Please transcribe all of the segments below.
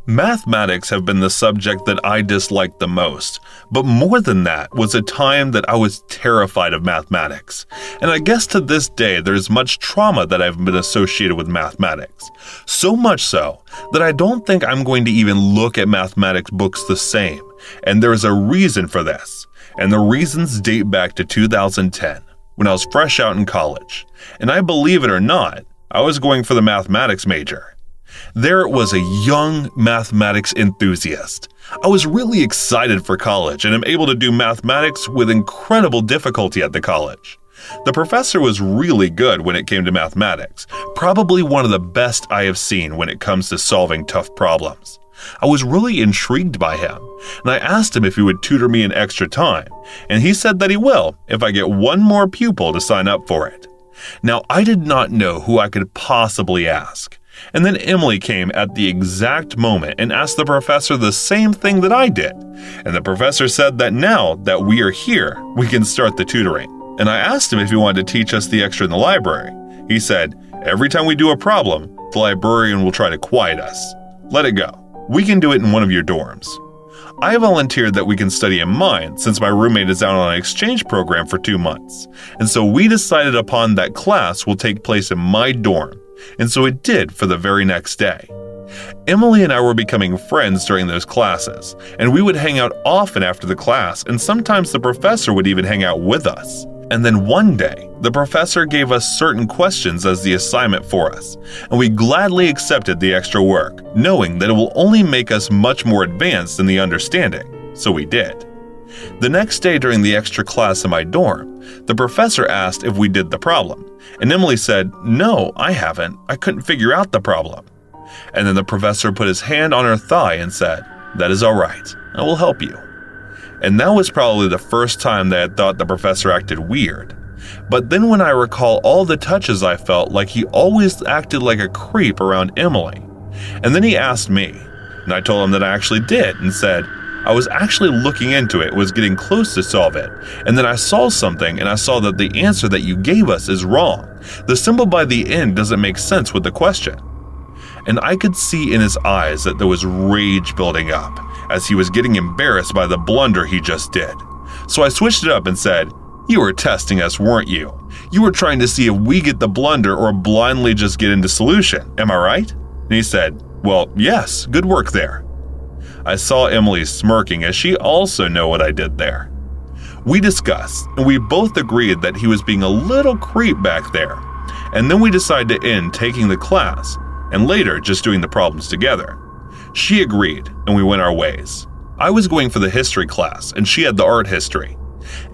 Mathematics have been the subject that I disliked the most, but more than that was a time that I was terrified of mathematics. And I guess to this day there's much trauma that I've been associated with mathematics. So much so that I don't think I'm going to even look at mathematics books the same. And there is a reason for this. And the reasons date back to 2010, when I was fresh out in college. And I believe it or not, I was going for the mathematics major. There was a young mathematics enthusiast. I was really excited for college and am able to do mathematics with incredible difficulty at the college. The professor was really good when it came to mathematics, probably one of the best I have seen when it comes to solving tough problems. I was really intrigued by him, and I asked him if he would tutor me in extra time, and he said that he will if I get one more pupil to sign up for it. Now, I did not know who I could possibly ask. And then Emily came at the exact moment and asked the professor the same thing that I did. And the professor said that now that we are here, we can start the tutoring. And I asked him if he wanted to teach us the extra in the library. He said, every time we do a problem, the librarian will try to quiet us. Let it go. We can do it in one of your dorms. I volunteered that we can study in mine since my roommate is out on an exchange program for 2 months. And so we decided upon that class will take place in my dorm. And so it did for the very next day. Emily and I were becoming friends during those classes, and we would hang out often after the class, and sometimes the professor would even hang out with us. And then one day, the professor gave us certain questions as the assignment for us, and we gladly accepted the extra work, knowing that it will only make us much more advanced in the understanding, so we did. The next day during the extra class in my dorm, the professor asked if we did the problem, and Emily said, "No, I haven't. I couldn't figure out the problem." And then the professor put his hand on her thigh and said, "That is all right. I will help you." And that was probably the first time that I thought the professor acted weird. But then when I recall all the touches I felt like he always acted like a creep around Emily. And then he asked me, and I told him that I actually did and said, I was actually looking into it, was getting close to solve it, and then I saw something and I saw that the answer that you gave us is wrong. The symbol by the end doesn't make sense with the question. And I could see in his eyes that there was rage building up, as he was getting embarrassed by the blunder he just did. So I switched it up and said, "You were testing us, weren't you? You were trying to see if we get the blunder or blindly just get into solution, am I right?" And he said, "Well, yes, good work there." I saw Emily smirking as she also knew what I did there. We discussed, and we both agreed that he was being a little creep back there. And then we decided to end taking the class, and later just doing the problems together. She agreed, and we went our ways. I was going for the history class, and she had the art history.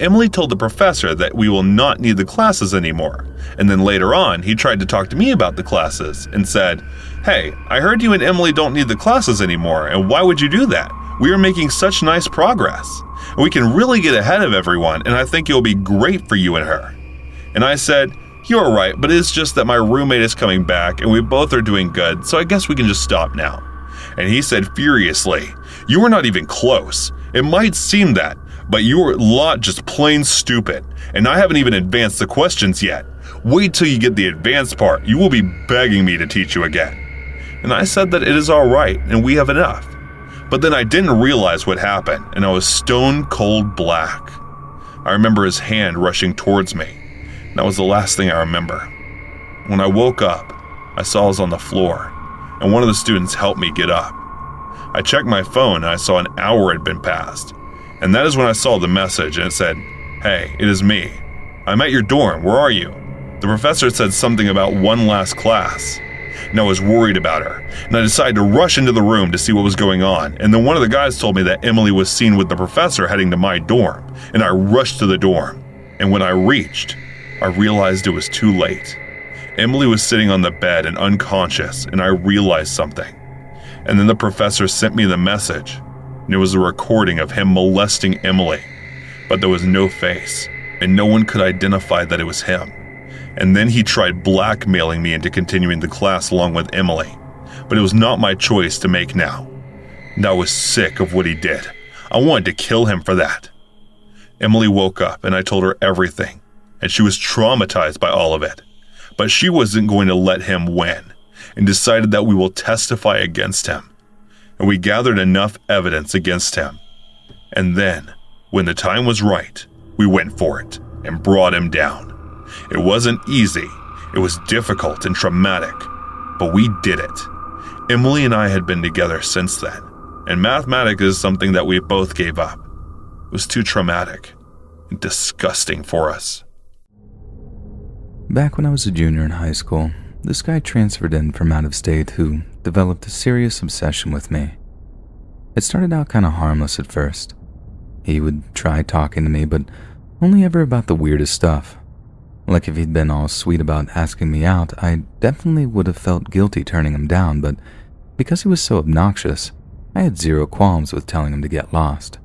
Emily told the professor that we will not need the classes anymore, and then later on he tried to talk to me about the classes and said, "Hey, I heard you and Emily don't need the classes anymore, and why would you do that? We are making such nice progress. We can really get ahead of everyone, and I think it will be great for you and her." And I said, "You're right, but it's just that my roommate is coming back and we both are doing good, so I guess we can just stop now." And he said furiously, "You were not even close. It might seem that, but your lot just plain stupid, and I haven't even advanced the questions yet. Wait till you get the advanced part. You will be begging me to teach you again." And I said that it is all right and we have enough. But then I didn't realize what happened, and I was stone cold black. I remember his hand rushing towards me. And that was the last thing I remember. When I woke up, I saw I was on the floor, and one of the students helped me get up. I checked my phone and I saw an hour had been passed. And that is when I saw the message, and it said, "Hey, it is me. I'm at your dorm. Where are you?" The professor said something about one last class. And I was worried about her, and I decided to rush into the room to see what was going on. And then one of the guys told me that Emily was seen with the professor heading to my dorm, and I rushed to the dorm. And when I reached, I realized it was too late. Emily was sitting on the bed and unconscious, and I realized something. And then the professor sent me the message, and it was a recording of him molesting Emily. But there was no face, and no one could identify that it was him. And then he tried blackmailing me into continuing the class along with Emily. But it was not my choice to make now. And I was sick of what he did. I wanted to kill him for that. Emily woke up and I told her everything, and she was traumatized by all of it. But she wasn't going to let him win, and decided that we will testify against him. and we gathered enough evidence against him. And then, when the time was right, we went for it and brought him down. It wasn't easy, it was difficult and traumatic, but we did it. Emily and I had been together since then, and mathematics is something that we both gave up. It was too traumatic and disgusting for us. Back when I was a junior in high school, this guy transferred in from out of state who developed a serious obsession with me. It started out kind of harmless at first. He would try talking to me, but only ever about the weirdest stuff. Like if he'd been all sweet about asking me out, I definitely would have felt guilty turning him down, but because he was so obnoxious, I had zero qualms with telling him to get lost.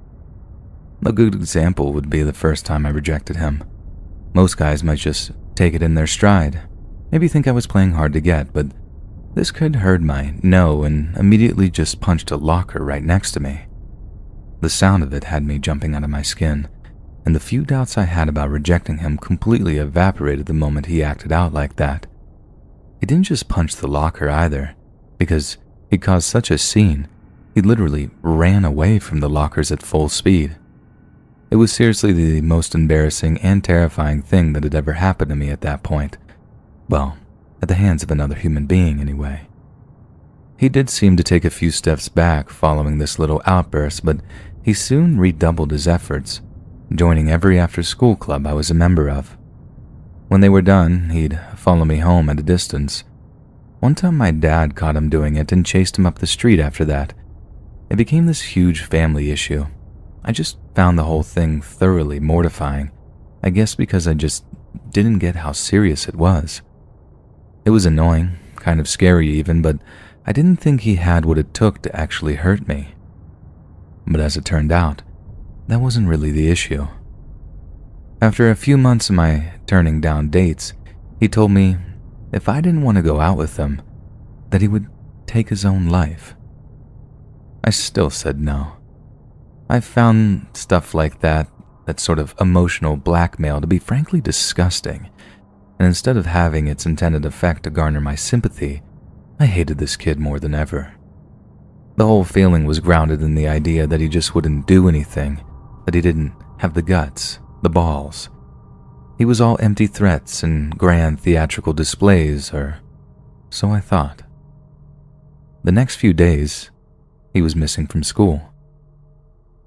A good example would be the first time I rejected him. Most guys might just take it in their stride, maybe think I was playing hard to get, but this kid heard my no and immediately just punched a locker right next to me. The sound of it had me jumping out of my skin, and the few doubts I had about rejecting him completely evaporated the moment he acted out like that. He didn't just punch the locker either, because he caused such a scene, he literally ran away from the lockers at full speed. It was seriously the most embarrassing and terrifying thing that had ever happened to me at that point. Well, at the hands of another human being anyway. He did seem to take a few steps back following this little outburst, but he soon redoubled his efforts, joining every after-school club I was a member of. When they were done, he'd follow me home at a distance. One time my dad caught him doing it and chased him up the street after that. It became this huge family issue. I just found the whole thing thoroughly mortifying, I guess because I just didn't get how serious it was. It was annoying, kind of scary even, but I didn't think he had what it took to actually hurt me. But as it turned out, that wasn't really the issue. After a few months of my turning down dates, he told me if I didn't want to go out with him, that he would take his own life. I still said no. I found stuff like that sort of emotional blackmail, to be frankly disgusting, and instead of having its intended effect to garner my sympathy, I hated this kid more than ever. The whole feeling was grounded in the idea that he just wouldn't do anything, that he didn't have the guts, the balls. He was all empty threats and grand theatrical displays, or so I thought. The next few days, he was missing from school.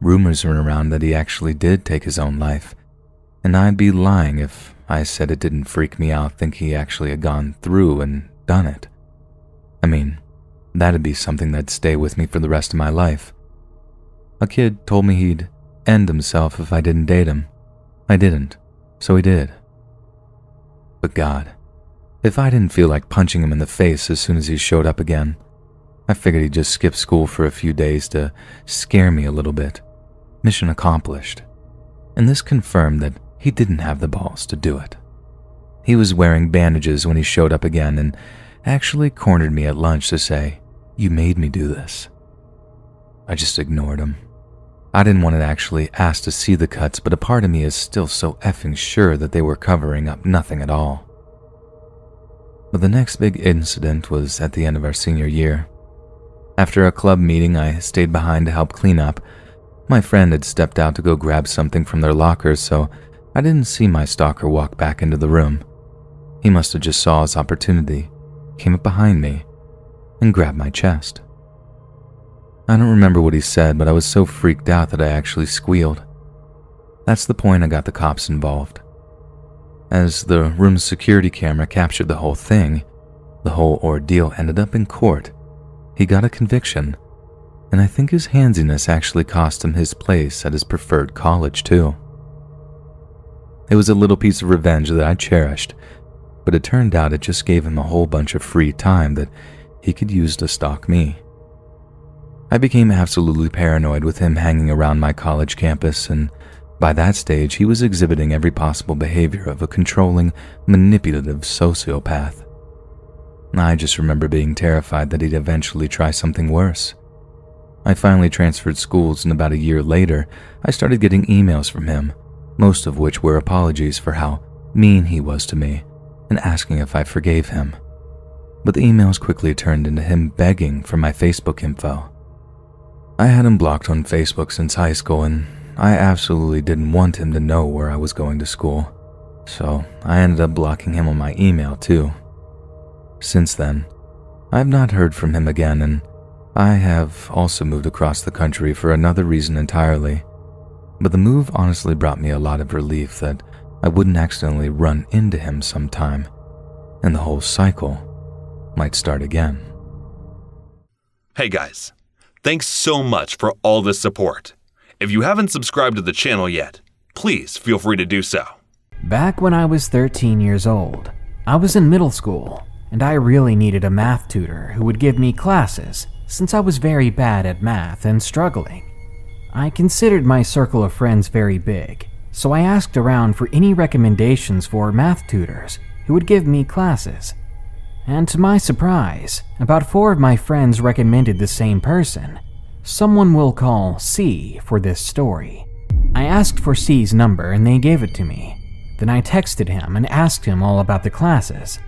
Rumors were around that he actually did take his own life, and I'd be lying if I said it didn't freak me out thinking he actually had gone through and done it. I mean, that'd be something that'd stay with me for the rest of my life. A kid told me he'd end himself if I didn't date him. I didn't, so he did. But God, if I didn't feel like punching him in the face as soon as he showed up again, I figured he'd just skip school for a few days to scare me a little bit. Mission accomplished. And this confirmed that he didn't have the balls to do it. He was wearing bandages when he showed up again and actually cornered me at lunch to say, "You made me do this." I just ignored him. I didn't want to actually ask to see the cuts, but a part of me is still so effing sure that they were covering up nothing at all. But the next big incident was at the end of our senior year. After a club meeting, I stayed behind to help clean up. My friend had stepped out to go grab something from their lockers, so I didn't see my stalker walk back into the room. He must have just saw his opportunity, came up behind me, and grabbed my chest. I don't remember what he said, but I was so freaked out that I actually squealed. That's the point I got the cops involved. As the room's security camera captured the whole thing, the whole ordeal ended up in court. He got a conviction, and I think his handsiness actually cost him his place at his preferred college too. It was a little piece of revenge that I cherished, but it turned out it just gave him a whole bunch of free time that he could use to stalk me. I became absolutely paranoid with him hanging around my college campus, and by that stage he was exhibiting every possible behavior of a controlling, manipulative sociopath. I just remember being terrified that he'd eventually try something worse. I finally transferred schools, and about a year later, I started getting emails from him, most of which were apologies for how mean he was to me and asking if I forgave him. But the emails quickly turned into him begging for my Facebook info. I had him blocked on Facebook since high school, and I absolutely didn't want him to know where I was going to school, so I ended up blocking him on my email too. Since then, I've not heard from him again, and I have also moved across the country for another reason entirely. But the move honestly brought me a lot of relief that I wouldn't accidentally run into him sometime, and the whole cycle might start again. Hey guys, thanks so much for all this support. If you haven't subscribed to the channel yet, please feel free to do so. Back when I was 13 years old, I was in middle school, and I really needed a math tutor who would give me classes since I was very bad at math and struggling. I considered my circle of friends very big, so I asked around for any recommendations for math tutors who would give me classes. And to my surprise, about 4 of my friends recommended the same person. Someone we'll call C for this story. I asked for C's number and they gave it to me. Then I texted him and asked him all about the classes.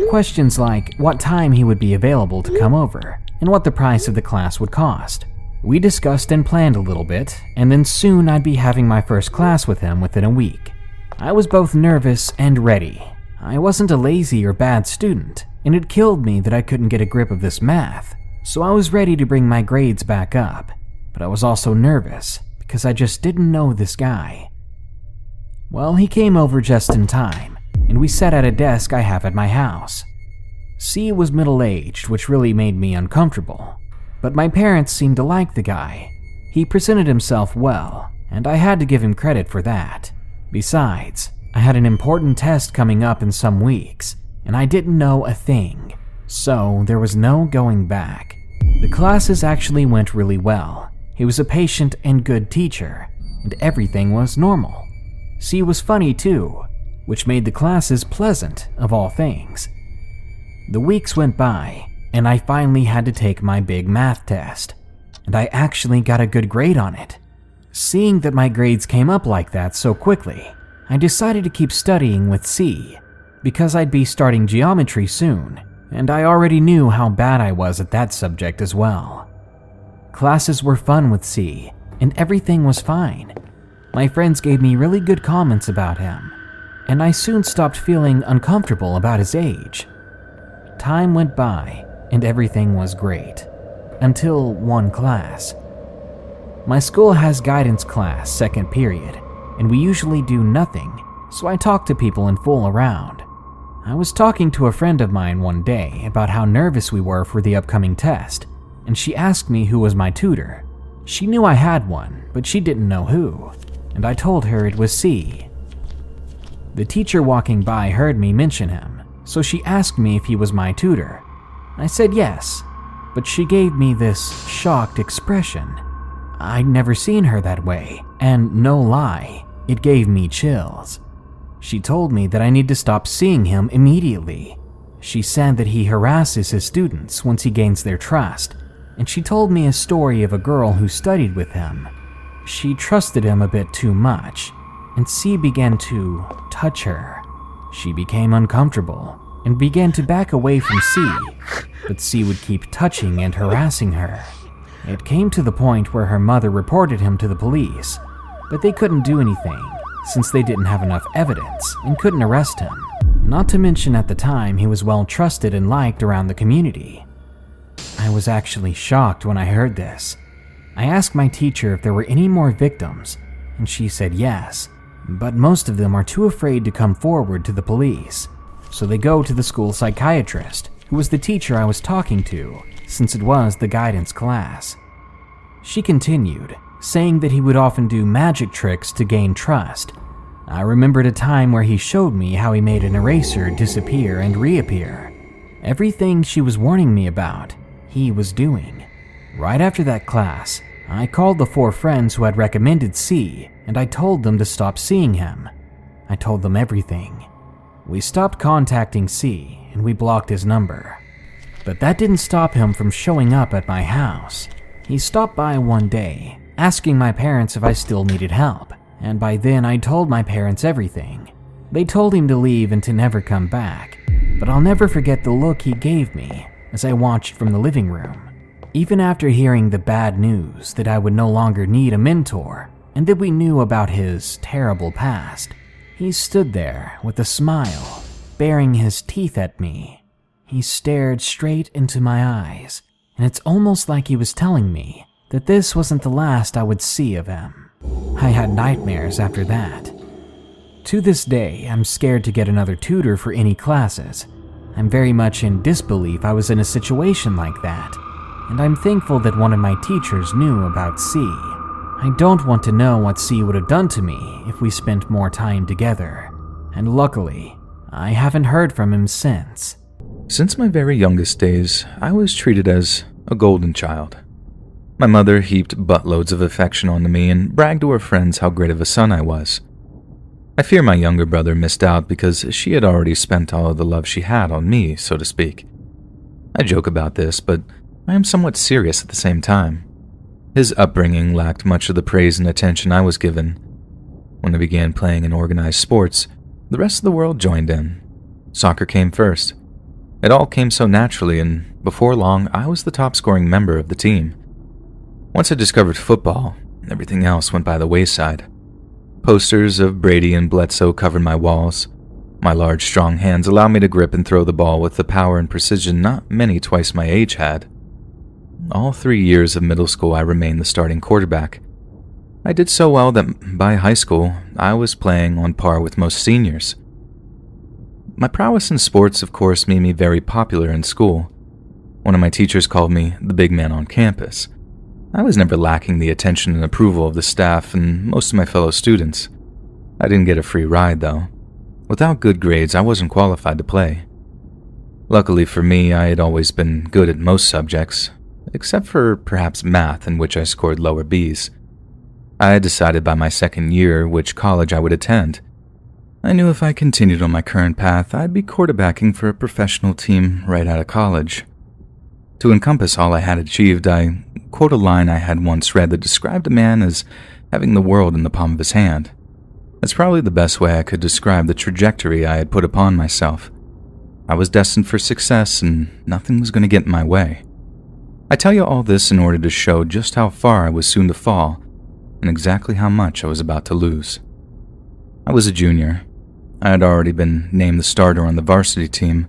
Questions like what time he would be available to come over and what the price of the class would cost. We discussed and planned a little bit, and then soon I'd be having my first class with him within a week. I was both nervous and ready. I wasn't a lazy or bad student, and it killed me that I couldn't get a grip of this math, so I was ready to bring my grades back up, but I was also nervous because I just didn't know this guy. Well, he came over just in time, and we sat at a desk I have at my house. C was middle-aged, which really made me uncomfortable, but my parents seemed to like the guy. He presented himself well, and I had to give him credit for that. Besides, I had an important test coming up in some weeks, and I didn't know a thing, so there was no going back. The classes actually went really well. He was a patient and good teacher, and everything was normal. C was funny too, which made the classes pleasant of all things. The weeks went by, and I finally had to take my big math test, and I actually got a good grade on it. Seeing that my grades came up like that so quickly, I decided to keep studying with C, because I'd be starting geometry soon, and I already knew how bad I was at that subject as well. Classes were fun with C, and everything was fine. My friends gave me really good comments about him, and I soon stopped feeling uncomfortable about his age. Time went by, and everything was great, until one class. My school has guidance class second period, and we usually do nothing, so I talk to people and fool around. I was talking to a friend of mine one day about how nervous we were for the upcoming test, and she asked me who was my tutor. She knew I had one, but she didn't know who, and I told her it was C. The teacher walking by heard me mention him, so she asked me if he was my tutor. I said yes, but she gave me this shocked expression. I'd never seen her that way, and no lie, it gave me chills. She told me that I need to stop seeing him immediately. She said that he harasses his students once he gains their trust, and she told me a story of a girl who studied with him. She trusted him a bit too much, and C began to touch her. She became uncomfortable and began to back away from C, but C would keep touching and harassing her. It came to the point where her mother reported him to the police, but they couldn't do anything since they didn't have enough evidence and couldn't arrest him. Not to mention at the time he was well trusted and liked around the community. I was actually shocked when I heard this. I asked my teacher if there were any more victims, and she said yes, but most of them are too afraid to come forward to the police. So they go to the school psychiatrist, who was the teacher I was talking to, since it was the guidance class. She continued, saying that he would often do magic tricks to gain trust. I remembered a time where he showed me how he made an eraser disappear and reappear. Everything she was warning me about, he was doing. Right after that class, I called the 4 friends who had recommended C, and I told them to stop seeing him. I told them everything. We stopped contacting C, and we blocked his number. But that didn't stop him from showing up at my house. He stopped by one day, asking my parents if I still needed help, and by then I told my parents everything. They told him to leave and to never come back, but I'll never forget the look he gave me as I watched from the living room. Even after hearing the bad news that I would no longer need a mentor and that we knew about his terrible past, he stood there with a smile, baring his teeth at me. He stared straight into my eyes, and it's almost like he was telling me that this wasn't the last I would see of him. I had nightmares after that. To this day, I'm scared to get another tutor for any classes. I'm very much in disbelief I was in a situation like that, and I'm thankful that one of my teachers knew about C. I don't want to know what C would have done to me if we spent more time together, and luckily, I haven't heard from him since. Since my very youngest days, I was treated as a golden child. My mother heaped buttloads of affection onto me and bragged to her friends how great of a son I was. I fear my younger brother missed out because she had already spent all of the love she had on me, so to speak. I joke about this, but I am somewhat serious at the same time. His upbringing lacked much of the praise and attention I was given. When I began playing in organized sports, the rest of the world joined in. Soccer came first. It all came so naturally, and before long, I was the top-scoring member of the team. Once I discovered football, everything else went by the wayside. Posters of Brady and Bledsoe covered my walls. My large, strong hands allowed me to grip and throw the ball with the power and precision not many twice my age had. All 3 years of middle school, I remained the starting quarterback. I did so well that by high school, I was playing on par with most seniors. My prowess in sports, of course, made me very popular in school. One of my teachers called me the big man on campus. I was never lacking the attention and approval of the staff and most of my fellow students. I didn't get a free ride, though. Without good grades, I wasn't qualified to play. Luckily for me, I had always been good at most subjects, except for perhaps math, in which I scored lower Bs. I had decided by my second year which college I would attend. I knew if I continued on my current path, I'd be quarterbacking for a professional team right out of college. To encompass all I had achieved, I quote a line I had once read that described a man as having the world in the palm of his hand. That's probably the best way I could describe the trajectory I had put upon myself. I was destined for success, and nothing was going to get in my way. I tell you all this in order to show just how far I was soon to fall, and exactly how much I was about to lose. I was a junior. I had already been named the starter on the varsity team.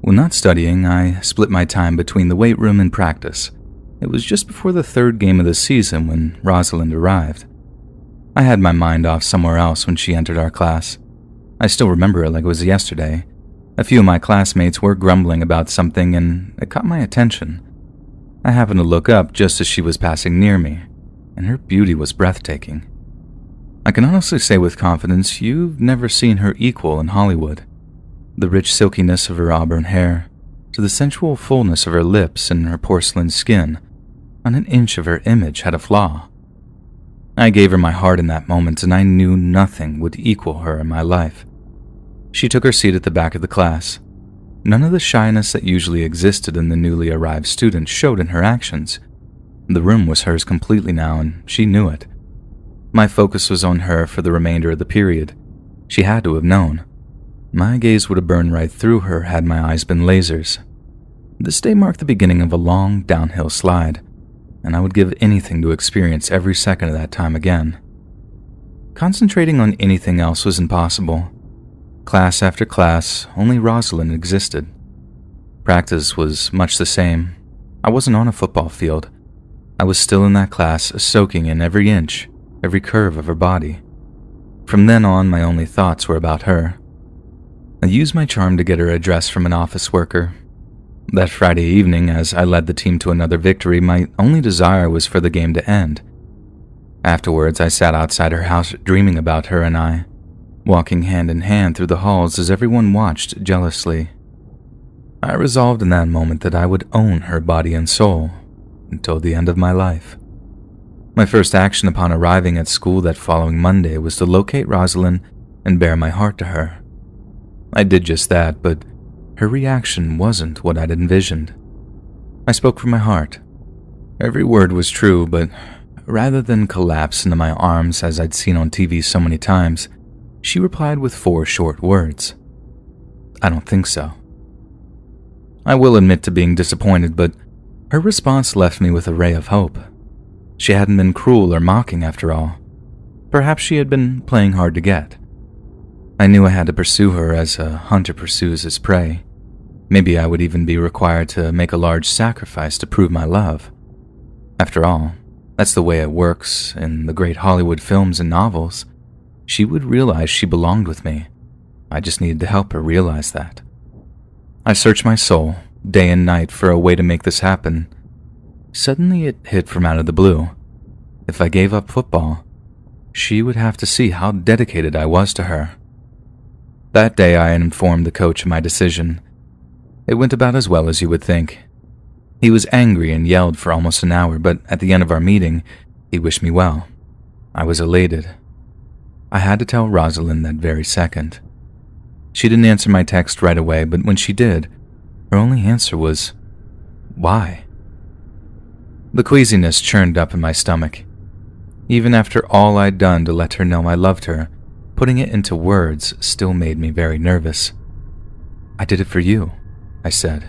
When not studying, I split my time between the weight room and practice. It was just before the third game of the season when Rosalind arrived. I had my mind off somewhere else when she entered our class. I still remember it like it was yesterday. A few of my classmates were grumbling about something, and it caught my attention. I happened to look up just as she was passing near me, and her beauty was breathtaking. I can honestly say with confidence you've never seen her equal in Hollywood. The rich silkiness of her auburn hair, to the sensual fullness of her lips and her porcelain skin, not an inch of her image had a flaw. I gave her my heart in that moment, and I knew nothing would equal her in my life. She took her seat at the back of the class. None of the shyness that usually existed in the newly arrived students showed in her actions. The room was hers completely now, and she knew it. My focus was on her for the remainder of the period. She had to have known. My gaze would have burned right through her had my eyes been lasers. This day marked the beginning of a long downhill slide, and I would give anything to experience every second of that time again. Concentrating on anything else was impossible. Class after class, only Rosalind existed. Practice was much the same. I wasn't on a football field. I was still in that class, soaking in every inch, every curve of her body. From then on, my only thoughts were about her. I used my charm to get her address from an office worker. That Friday evening, as I led the team to another victory, my only desire was for the game to end. Afterwards, I sat outside her house dreaming about her and I, walking hand in hand through the halls as everyone watched jealously. I resolved in that moment that I would own her body and soul until the end of my life. My first action upon arriving at school that following Monday was to locate Rosalind and bare my heart to her. I did just that, but her reaction wasn't what I'd envisioned. I spoke from my heart. Every word was true, but rather than collapse into my arms as I'd seen on TV so many times, she replied with 4 short words. "I don't think so." I will admit to being disappointed, but Her response left me with a ray of hope. She hadn't been cruel or mocking after all. Perhaps she had been playing hard to get. I knew I had to pursue her as a hunter pursues his prey. Maybe I would even be required to make a large sacrifice to prove my love. After all, that's the way it works in the great Hollywood films and novels. She would realize she belonged with me. I just needed to help her realize that. I searched my soul, day and night, for a way to make this happen. Suddenly it hit from out of the blue. If I gave up football, she would have to see how dedicated I was to her. That day I informed the coach of my decision. It went about as well as you would think. He was angry and yelled for almost an hour, but at the end of our meeting, he wished me well. I was elated. I had to tell Rosalind that very second. She didn't answer my text right away, but when she did, her only answer was, "Why?" The queasiness churned up in my stomach. Even after all I'd done to let her know I loved her, putting it into words still made me very nervous. "I did it for you," I said.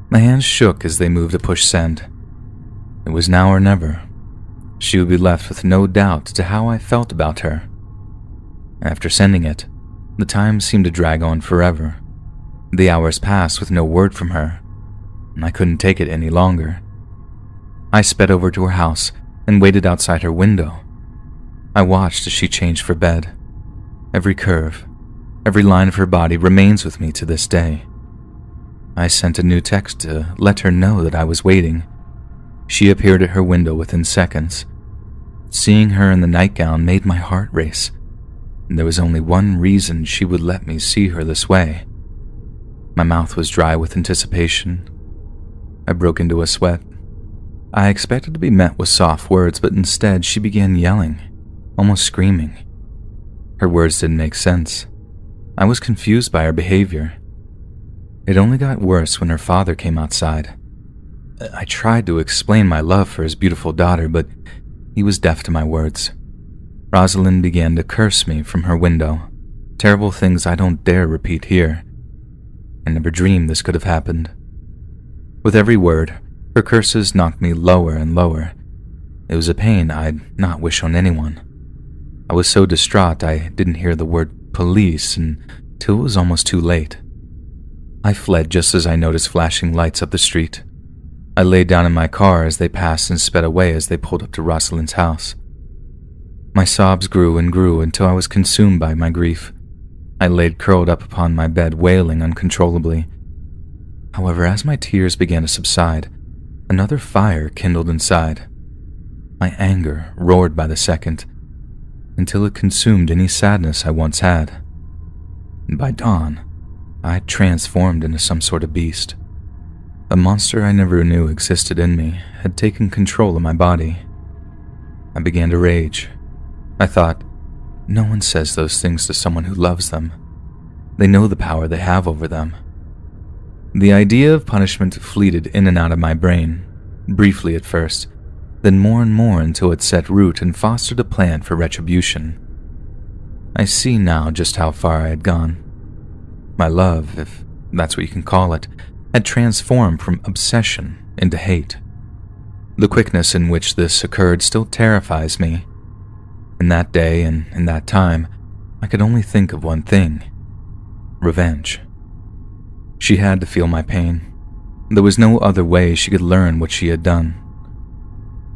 My hands shook as they moved to push send. It was now or never. She would be left with no doubt to how I felt about her. After sending it, the time seemed to drag on forever. The hours passed with no word from her, and I couldn't take it any longer. I sped over to her house and waited outside her window. I watched as she changed for bed. Every curve, every line of her body remains with me to this day. I sent a new text to let her know that I was waiting. She appeared at her window within seconds. Seeing her in the nightgown made my heart race, and there was only one reason she would let me see her this way. My mouth was dry with anticipation. I broke into a sweat. I expected to be met with soft words, but instead she began yelling, almost screaming. Her words didn't make sense. I was confused by her behavior. It only got worse when her father came outside. I tried to explain my love for his beautiful daughter, but he was deaf to my words. Rosalind began to curse me from her window, terrible things I don't dare repeat here. I never dreamed this could have happened. With every word, her curses knocked me lower and lower. It was a pain I'd not wish on anyone. I was so distraught I didn't hear the word police until it was almost too late. I fled just as I noticed flashing lights up the street. I lay down in my car as they passed and sped away as they pulled up to Rosalind's house. My sobs grew and grew until I was consumed by my grief. I laid curled up upon my bed, wailing uncontrollably. However, as my tears began to subside, another fire kindled inside. My anger roared by the second, until it consumed any sadness I once had. And by dawn, I transformed into some sort of beast. A monster I never knew existed in me had taken control of my body. I began to rage. I thought, no one says those things to someone who loves them. They know the power they have over them. The idea of punishment fleeted in and out of my brain, briefly at first, then more and more until it set root and fostered a plan for retribution. I see now just how far I had gone. My love, if that's what you can call it, had transformed from obsession into hate. The quickness in which this occurred still terrifies me. In that day and in that time, I could only think of one thing: revenge. She had to feel my pain. There was no other way she could learn what she had done.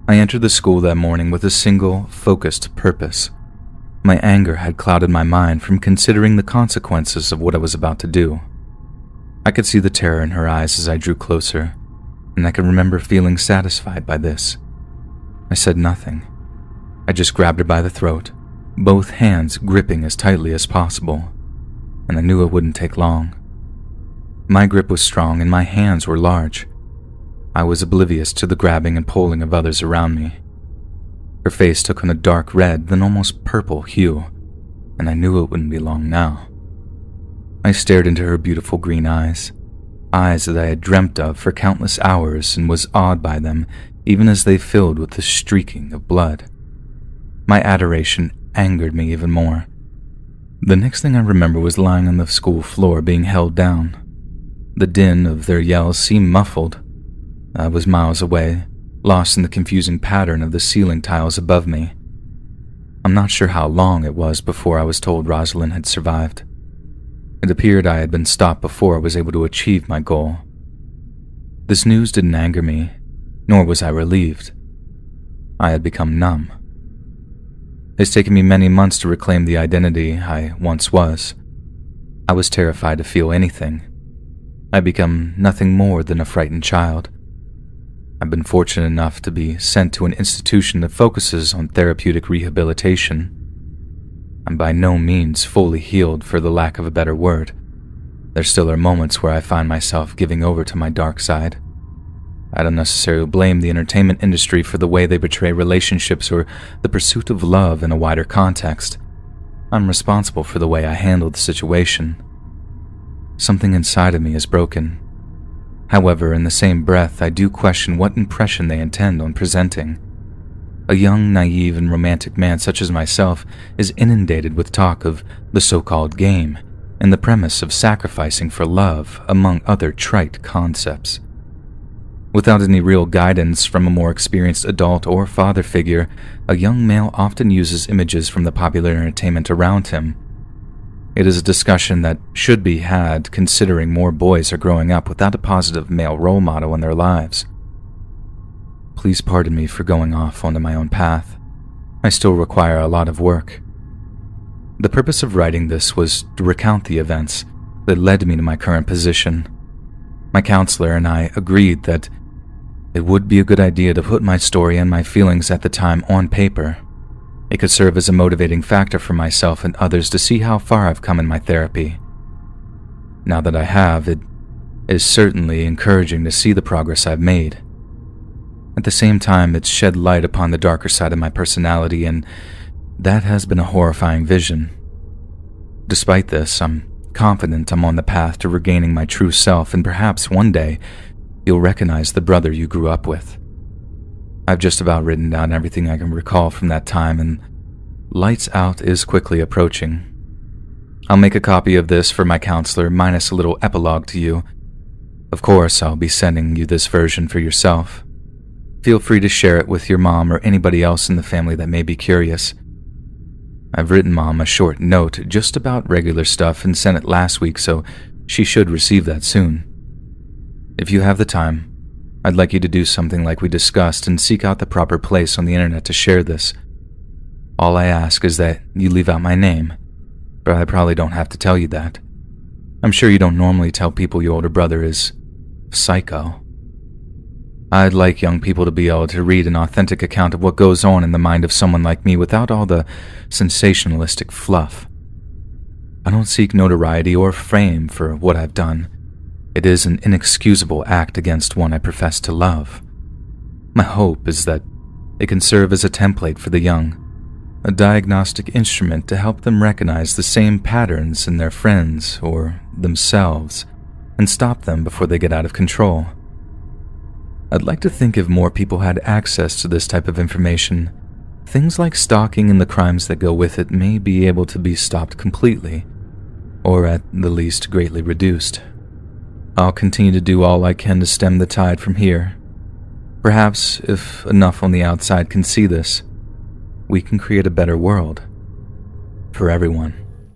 I entered the school that morning with a single, focused purpose. My anger had clouded my mind from considering the consequences of what I was about to do. I could see the terror in her eyes as I drew closer, and I could remember feeling satisfied by this. I said nothing. I just grabbed her by the throat, both hands gripping as tightly as possible, and I knew it wouldn't take long. My grip was strong and my hands were large. I was oblivious to the grabbing and pulling of others around me. Her face took on a dark red, then almost purple hue, and I knew it wouldn't be long now. I stared into her beautiful green eyes that I had dreamt of for countless hours, and was awed by them even as they filled with the streaking of blood. My adoration angered me even more. The next thing I remember was lying on the school floor being held down. The din of their yells seemed muffled. I was miles away, lost in the confusing pattern of the ceiling tiles above me. I'm not sure how long it was before I was told Rosalind had survived. It appeared I had been stopped before I was able to achieve my goal. This news didn't anger me, nor was I relieved. I had become numb. It's taken me many months to reclaim the identity I once was. I was terrified to feel anything. I'd become nothing more than a frightened child. I've been fortunate enough to be sent to an institution that focuses on therapeutic rehabilitation. I'm by no means fully healed, for the lack of a better word. There still are moments where I find myself giving over to my dark side. I don't necessarily blame the entertainment industry for the way they portray relationships or the pursuit of love in a wider context. I'm responsible for the way I handle the situation. Something inside of me is broken. However, in the same breath, I do question what impression they intend on presenting. A young, naive, and romantic man such as myself is inundated with talk of the so-called game and the premise of sacrificing for love, among other trite concepts. Without any real guidance from a more experienced adult or father figure, a young male often uses images from the popular entertainment around him. It is a discussion that should be had, considering more boys are growing up without a positive male role model in their lives. Please pardon me for going off onto my own path. I still require a lot of work. The purpose of writing this was to recount the events that led me to my current position. My counselor and I agreed that it would be a good idea to put my story and my feelings at the time on paper. It could serve as a motivating factor for myself and others to see how far I've come in my therapy. Now that I have, it is certainly encouraging to see the progress I've made. At the same time, it's shed light upon the darker side of my personality, and that has been a horrifying vision. Despite this, I'm confident I'm on the path to regaining my true self, and perhaps one day you'll recognize the brother you grew up with. I've just about written down everything I can recall from that time, and lights out is quickly approaching. I'll make a copy of this for my counselor, minus a little epilogue to you. Of course, I'll be sending you this version for yourself. Feel free to share it with your mom or anybody else in the family that may be curious. I've written Mom a short note just about regular stuff and sent it last week, so she should receive that soon. If you have the time, I'd like you to do something like we discussed and seek out the proper place on the internet to share this. All I ask is that you leave out my name, but I probably don't have to tell you that. I'm sure you don't normally tell people your older brother is psycho. I'd like young people to be able to read an authentic account of what goes on in the mind of someone like me without all the sensationalistic fluff. I don't seek notoriety or fame for what I've done. It is an inexcusable act against one I profess to love. My hope is that it can serve as a template for the young, a diagnostic instrument to help them recognize the same patterns in their friends or themselves and stop them before they get out of control. I'd like to think if more people had access to this type of information, things like stalking and the crimes that go with it may be able to be stopped completely, or at the least greatly reduced. I'll continue to do all I can to stem the tide from here. Perhaps, if enough on the outside can see this, we can create a better world for everyone.